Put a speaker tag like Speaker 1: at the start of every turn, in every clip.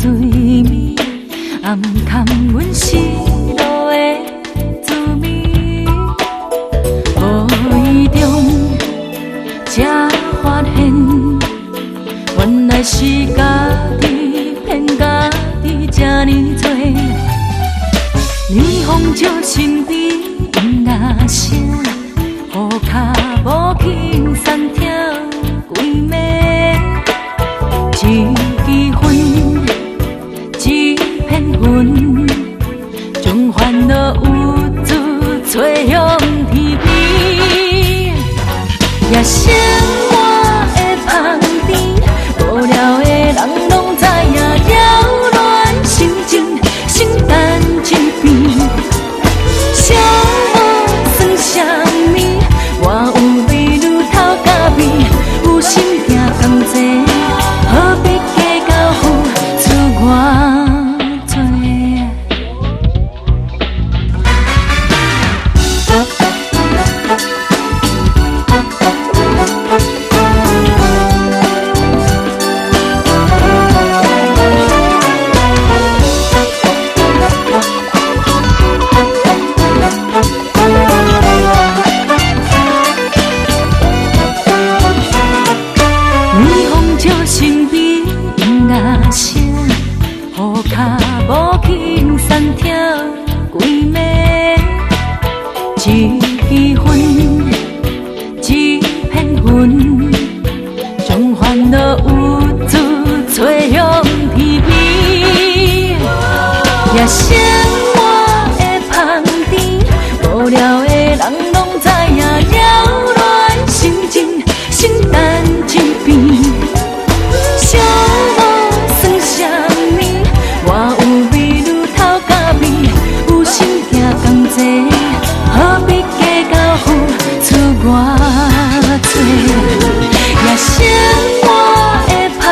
Speaker 1: 水暝，暗藏阮心路的滋味。无意中才发现，原来是家己骗家己这呢多。霓虹照身边音乐声，雨脚无轻松跳规暝。一支烟，一片云，将烦恼有主吹向天边。夜生活的旁边，无聊的人拢知影扰乱心情，心等一边。寂寞算啥物？我有美女头甲面，有心惊同齐。何必计较付出偌多？霓虹照身边音乐声，雨脚无轻松跳规暝。一支烟，一片云，将烦恼有主吹向天边。夜生活的旁边，无聊的人拢知影扰乱心情，心等一边。寂寞算啥物？我有美女头甲面，有心惊同齐，何必计较付出偌多？夜生活的旁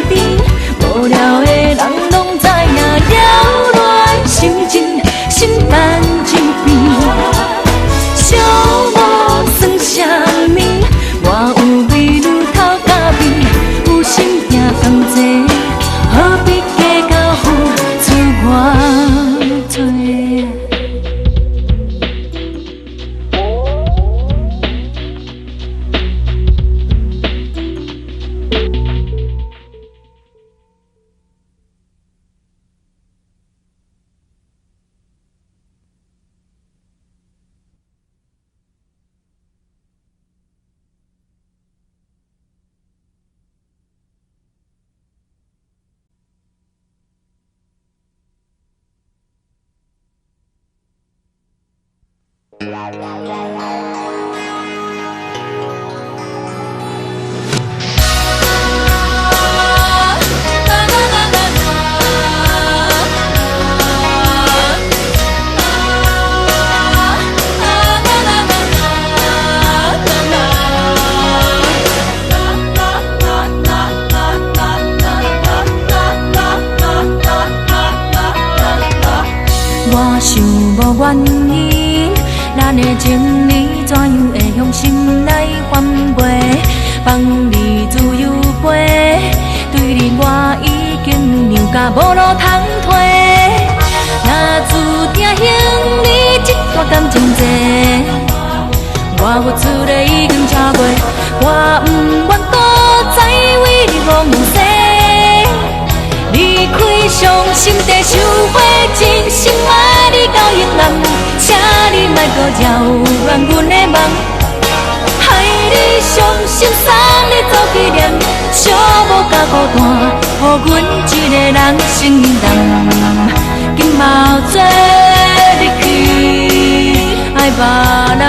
Speaker 1: 边，无聊的人拢知影扰乱心情，心等一边。寂寞算啥物？我有美女头甲面，有心惊同齐，何必计较付出偌多？我想无原因，咱的情谊怎样会向心内翻飞？放你自由飞，对你我已经让甲无路通退。若注定幸你这段感情债，我付出的已经超过，我不愿搁再为你浪费。离开伤心地想过，真心爱你到永远，请你莫搁扰乱阮的梦，害你伤心送你做纪念，寂寞甲孤单，予阮一个人心动。今嘛有做你去爱别人。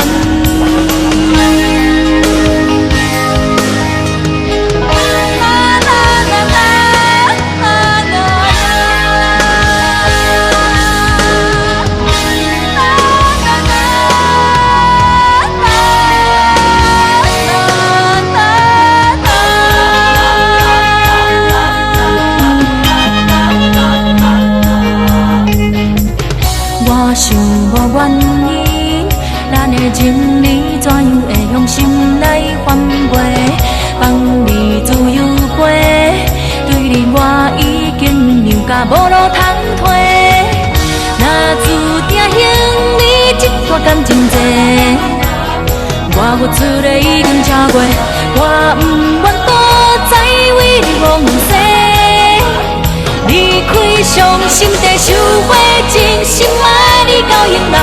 Speaker 1: 我想无原因，咱的情谊怎样会向心内翻飞？放你自由飞，对你我已经让甲甲无路通退。若注定行你一段感情债，我出来已经超过，我不愿搁再为你往西。离开伤心地收回真心爱你到永远，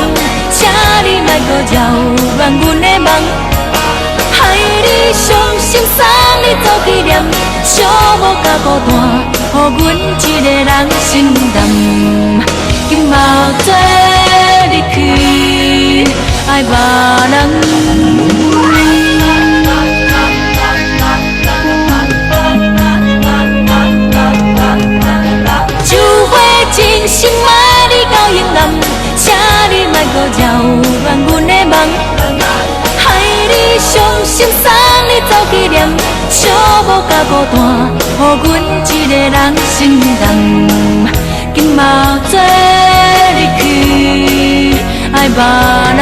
Speaker 1: 请你莫搁扰乱阮的梦，害你伤心送你做纪念，寂寞甲孤单，予阮一个人承担。今嘛做离去，爱别人。真心爱你到永远，请你莫搁扰乱阮的梦，害你伤心送你做纪念，寂寞甲孤单，予阮一个人承担。今嘛做离去，爱别人。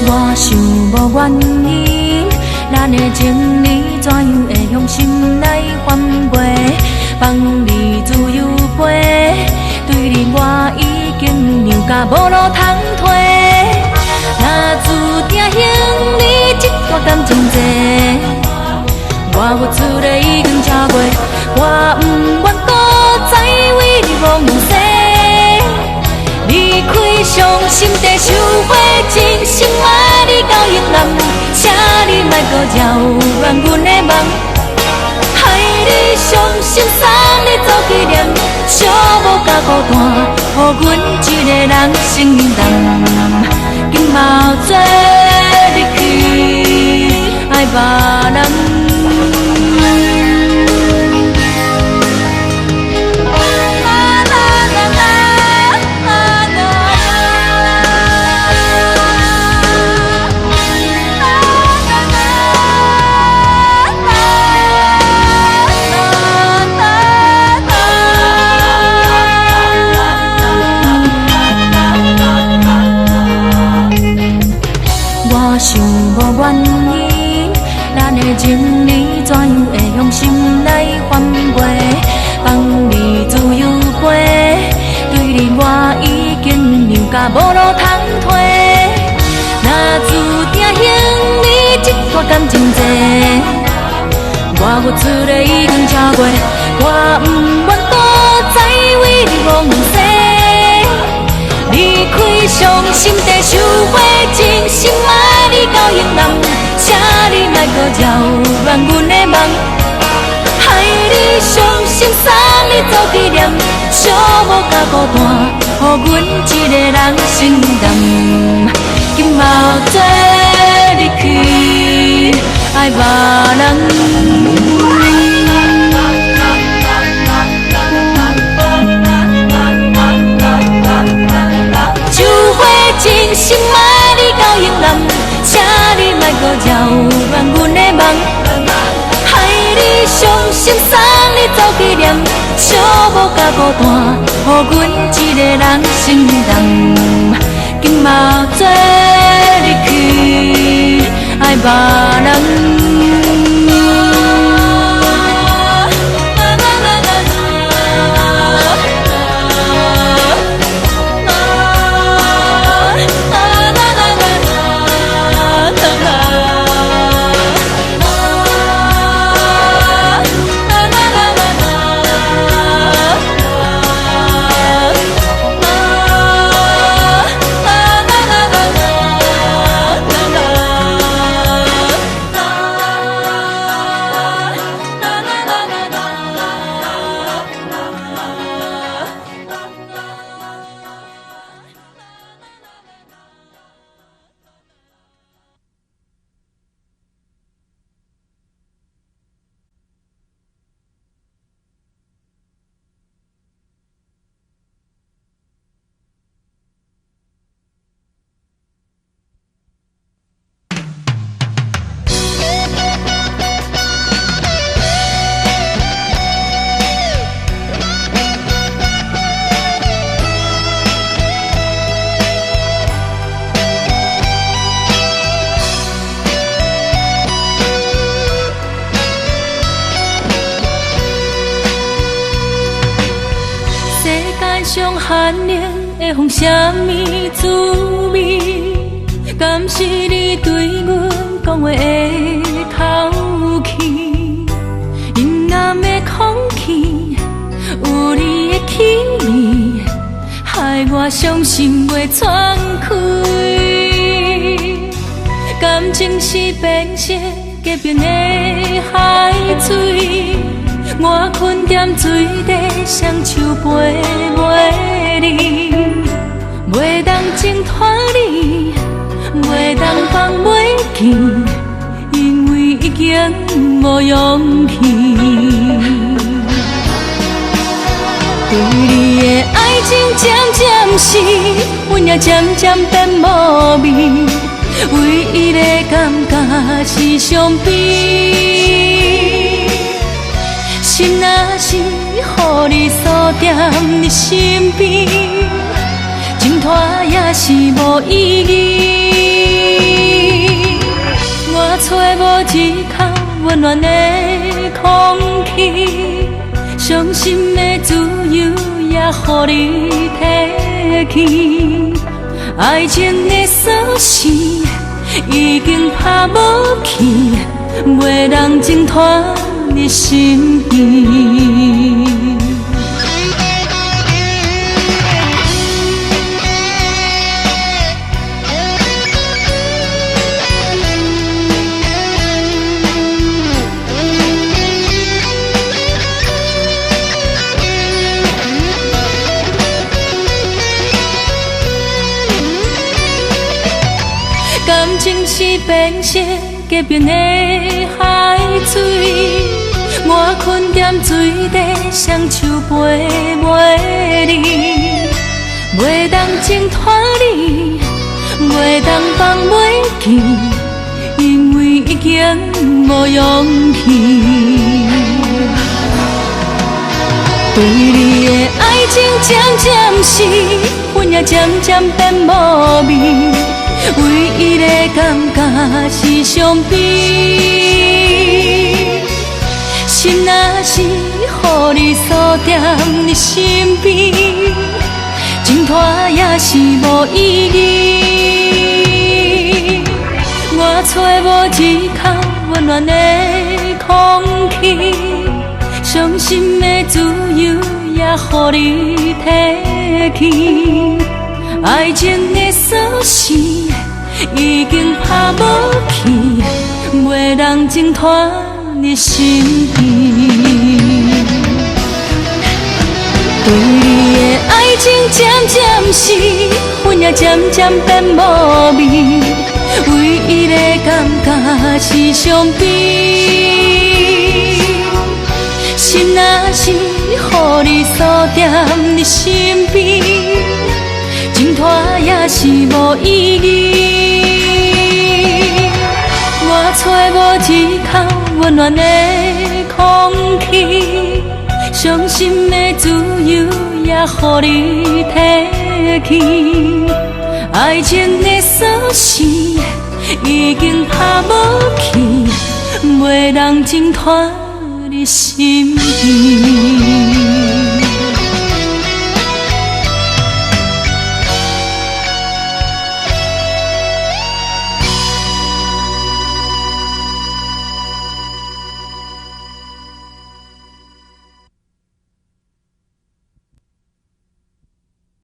Speaker 1: 我想无原因，咱的情义怎样会向心内翻飞？放你自由飞，对你我已经让甲无路通退。若注定行你一段感情债，我出来已经超过，我不愿搁再为你往西。离开伤心地收回真心爱你到永远，请你莫搁扰乱阮的梦，害你伤心送你做纪念，寂寞甲孤单，予阮一个人承担。今嘛做离去，爱别人。我想无原因，咱的情义怎样会向心内翻飞？放你自由飞，对你我已经让甲无路通退。若注定行你一段感情债，我出来已经超过，我不愿搁再为你往西。离开伤心地收回真心爱你到永远，请你莫搁扰乱阮的梦，害你伤心送你做纪念，寂寞甲孤单，予阮一个人承担。今嘛做离去，爱别人。真心爱你到永远，请你莫搁扰乱阮的梦，害你伤心送你做纪念，寂寞甲孤单，予阮一个人承担。嘛做入去，爱别人。上寒冷会风什么滋味？敢是你对阮讲话的口气？阴暗的空气有你的气味，害我伤心袂喘开。感情是变成结冰的海水。我困踮水底，双手陪袂离，袂当挣脱你，袂当放袂记，因为已经无勇气。对你的爱情渐渐是，阮也渐渐变无味，唯一的感觉是伤悲。心若是予你锁在你身边，挣脱也是无意义。我找无一口温暖的空气，伤心的自由也予你提去。爱情的锁匙已经打无去，袂当挣脱你心意。感情是变成结冰的海水。我困踮水底，双手陪袂离，袂当挣脱你，袂当放袂记，因为已经无勇气。对你的爱情渐渐是，阮也渐渐变无味，唯一的感觉是伤悲。心若是予你锁在你身边，挣脱也是无意义。我找无一口温暖的空气，伤心的自由也予你提去。爱情的锁匙已经打无去，袂当挣脱你心意。对你的爱情渐渐是，阮也渐渐变无味，唯一的感觉是伤悲。心若是予你锁在你身边，挣脱也是无意义。我找无一口温暖的空气，伤心的自由也予你提去。爱情的锁匙已经打无去，袂人挣脱你心意。